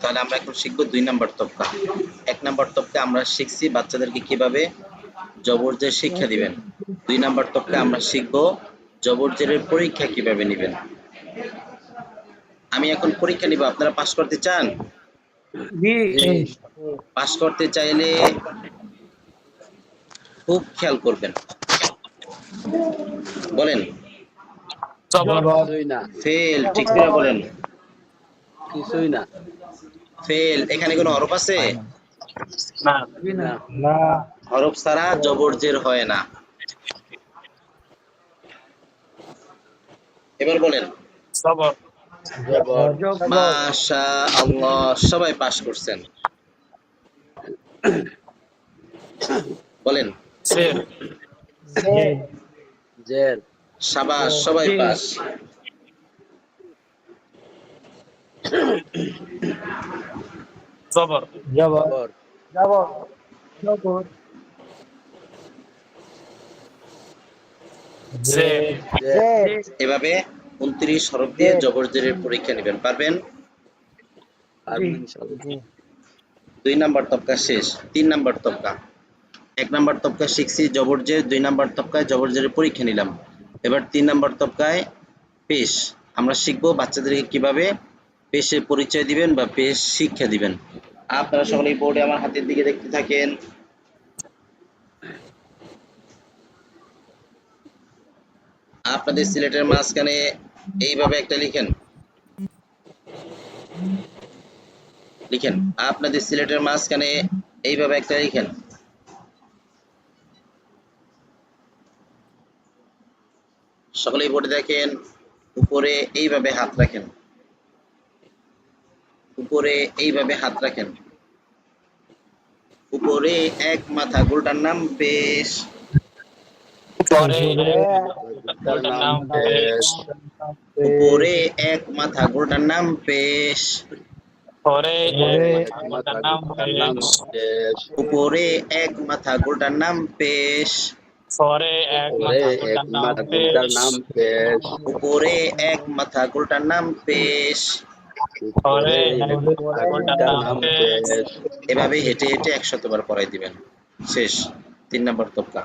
তাহলে আমরা এখন শিখবো 2 নাম্বার তবকা। 1 নাম্বার তবকা আমরা শিখছি বাচ্চাদেরকে কিভাবে জবরজের শিক্ষা দিবেন। 2 নাম্বার তবকা আমরা শিখবো জবরজেরের পরীক্ষা কিভাবে নেবেন। আমি এখন পরীক্ষা নিব, আপনারা পাস করতে চান? জি পাস করতে চাইলে খুব খেয়াল করবেন। বলেন কিছুই না, ফেল, ঠিক করে বলেন। কিছুই না, ফেল। এখানে কোনো হরফ আছে? না না, হরফ ছাড়া জবরজের হয় না। এবার বলেন সবর জবর, মাশাআল্লাহ, সবাই পাস করছেন। বলেন জের জের, শাবাশ, সবাই পাস। জবর জবর, জের জের, এভাবে 29 হরফ দিয়ে জবরজেরের পরীক্ষা নেবেন, পারবেন? পারবো ইনশাআল্লাহ। 2 নাম্বার তবকা শেষ। 3 নাম্বার তবকা। 1 নাম্বার তবকা শিখছি জবরজের, 2 নাম্বার তবকায় জবরজেরের পরীক্ষা নিলাম। এবার 3 নাম্বার তবকায় পেশ। আমরা শিখবো বাচ্চাদেরকে কিভাবে পেশের পরিচয় দিবেন বা পেশ শিক্ষা দিবেন। আপনারা সকলে বোর্ডে আমার হাতের দিকে দেখতে থাকেন। আপনাদের সিলেটের মাঝখানে এইভাবে একটা লিখেন, লিখেন। আপনাদের সিলেটের মাঝখানে এইভাবে একটা লিখেন। সকলেই বোর্ডে দেখেন, উপরে এইভাবে হাত রাখেন, উপরে এইভাবে হাত রাখেন। উপরে এক মাথা, গোলটার নাম পেশ। পরে তার নাম পেশ, উপরে এক মাথা, গোলটার নাম পেশ। পরে মাথা নাম তার নাম পেশ, উপরে এক মাথা, গোলটার নাম পেশ। পরে এক ওরে এক নাম মাথা তার নাম পেশ, উপরে এক মাথা, গোলটার নাম পেশ। পরে উপরে এক মাথা তার নাম পেশ। এভাবে হেঁটে হেঁটে 100 বার পড়াই দিবেন। শেষ। 3 নাম্বার তবকা।